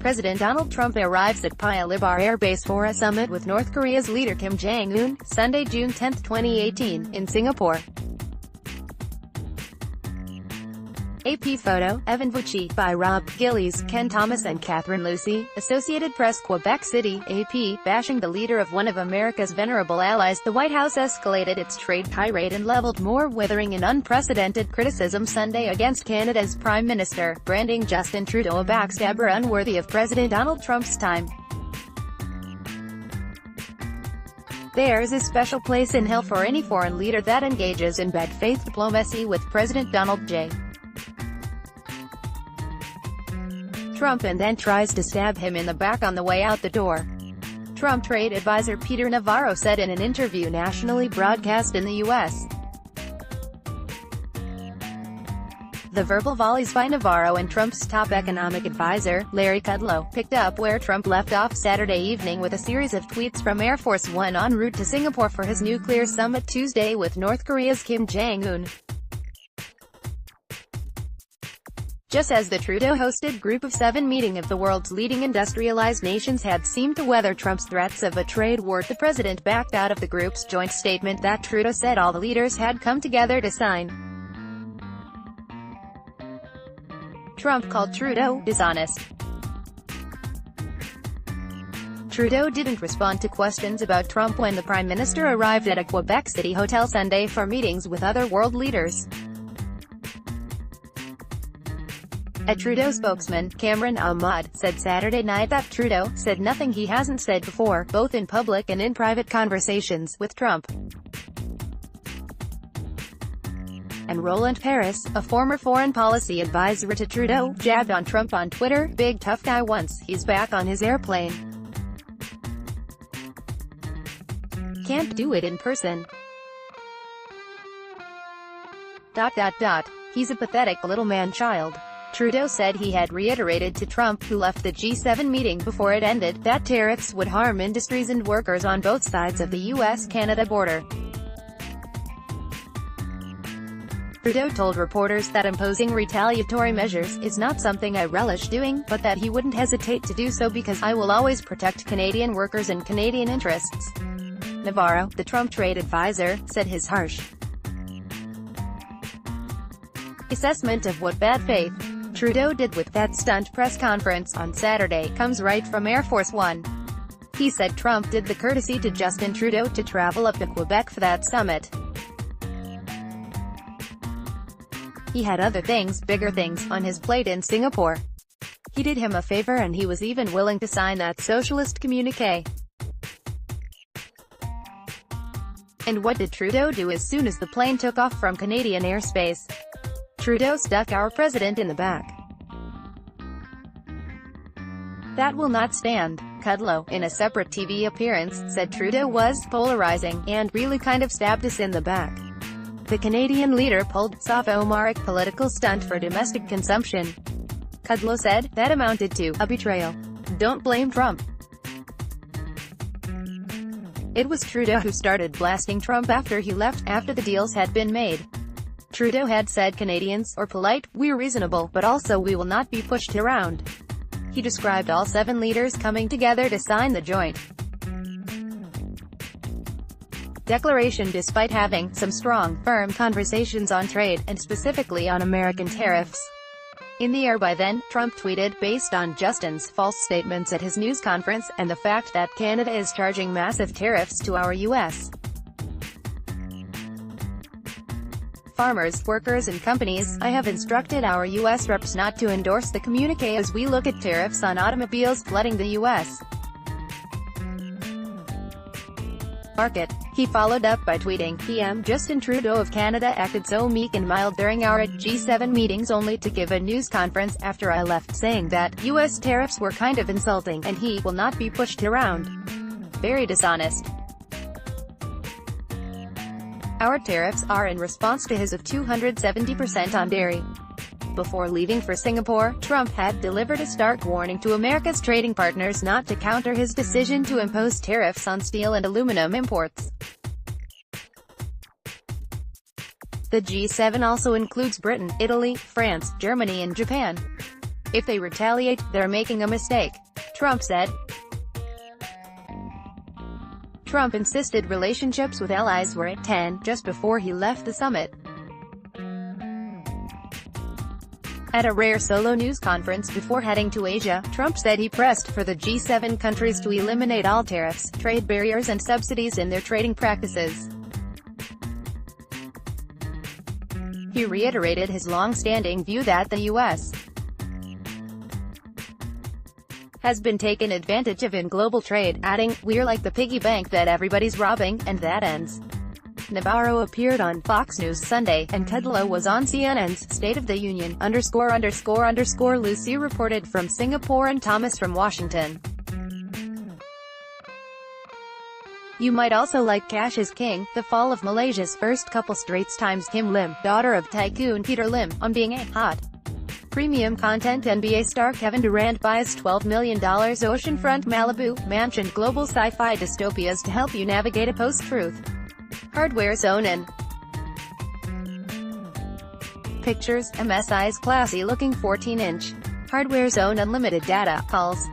President Donald Trump arrives at Paya Lebar Air Base for a summit with North Korea's leader Kim Jong-un, Sunday, June 10, 2018, in Singapore. AP photo, Evan Vucci, by Rob Gillies, Ken Thomas and Catherine Lucy. Associated Press, Quebec City, AP, bashing the leader of one of America's venerable allies. The White House escalated its trade tirade and leveled more withering and unprecedented criticism Sunday against Canada's Prime Minister, branding Justin Trudeau a backstabber unworthy of President Donald Trump's time. There's a special place in hell for any foreign leader that engages in bad faith diplomacy with President Donald J. Trump and then tries to stab him in the back on the way out the door. Trump trade advisor Peter Navarro said in an interview nationally broadcast in the U.S. The verbal volleys by Navarro and Trump's top economic advisor, Larry Kudlow, picked up where Trump left off Saturday evening with a series of tweets from Air Force One en route to Singapore for his nuclear summit Tuesday with North Korea's Kim Jong-un. Just as the Trudeau-hosted Group of Seven meeting of the world's leading industrialized nations had seemed to weather Trump's threats of a trade war, the president backed out of the group's joint statement that Trudeau said all the leaders had come together to sign. Trump called Trudeau dishonest. Trudeau didn't respond to questions about Trump when the Prime Minister arrived at a Quebec City hotel Sunday for meetings with other world leaders. A Trudeau spokesman, Cameron Ahmad, said Saturday night that Trudeau said nothing he hasn't said before, both in public and in private conversations with Trump. And Roland Paris, a former foreign policy advisor to Trudeau, jabbed on Trump on Twitter, "Big tough guy once he's back on his airplane. Can't do it in person. He's a pathetic little man-child." Trudeau said he had reiterated to Trump, who left the G7 meeting before it ended, that tariffs would harm industries and workers on both sides of the US-Canada border. Trudeau told reporters that imposing retaliatory measures is not something I relish doing, but that he wouldn't hesitate to do so because I will always protect Canadian workers and Canadian interests. Navarro, the Trump trade advisor, said his harsh assessment of what bad faith Trudeau did with that stunt press conference on Saturday comes right from Air Force One. He said Trump did the courtesy to Justin Trudeau to travel up to Quebec for that summit. He had other things, bigger things, on his plate in Singapore. He did him a favor and he was even willing to sign that socialist communique. And what did Trudeau do as soon as the plane took off from Canadian airspace? Trudeau stuck our president in the back. That will not stand. Kudlow, in a separate TV appearance, said Trudeau was polarizing, and really kind of stabbed us in the back. The Canadian leader pulled sophomoric political stunt for domestic consumption. Kudlow said, that amounted to a betrayal. Don't blame Trump. It was Trudeau who started blasting Trump after he left, after the deals had been made. Trudeau had said Canadians are polite, we're reasonable, but also we will not be pushed around. He described all seven leaders coming together to sign the joint declaration despite having some strong, firm conversations on trade, and specifically on American tariffs. In the air by then, Trump tweeted, based on Justin's false statements at his news conference, and the fact that Canada is charging massive tariffs to our U.S. farmers, workers and companies, I have instructed our U.S. reps not to endorse the communique as we look at tariffs on automobiles flooding the U.S. market. He followed up by tweeting, PM Justin Trudeau of Canada acted so meek and mild during our G7 meetings only to give a news conference after I left saying that U.S. tariffs were kind of insulting and he will not be pushed around. Very dishonest. Our tariffs are in response to his of 270% on dairy. Before leaving for Singapore, Trump had delivered a stark warning to America's trading partners not to counter his decision to impose tariffs on steel and aluminum imports. The G7 also includes Britain, Italy, France, Germany and Japan. If they retaliate, they're making a mistake, Trump said. Trump insisted relationships with allies were at 10 just before he left the summit. At a rare solo news conference before heading to Asia, Trump said he pressed for the G7 countries to eliminate all tariffs, trade barriers and subsidies in their trading practices. He reiterated his long-standing view that the U.S. has been taken advantage of in global trade, adding, "We're like the piggy bank that everybody's robbing, and that ends." Navarro appeared on Fox News Sunday, and Kudlow was on CNN's State of the Union. Lucy reported from Singapore and Thomas from Washington. You might also like Cash is King, the fall of Malaysia's first couple Straits Times Kim Lim, daughter of tycoon Peter Lim, on being a hot premium content NBA star Kevin Durant buys $12 million oceanfront Malibu mansion. Global sci-fi dystopias to help you navigate a post-truth hardware zone and pictures. MSI's classy-looking 14-inch hardware zone unlimited data calls.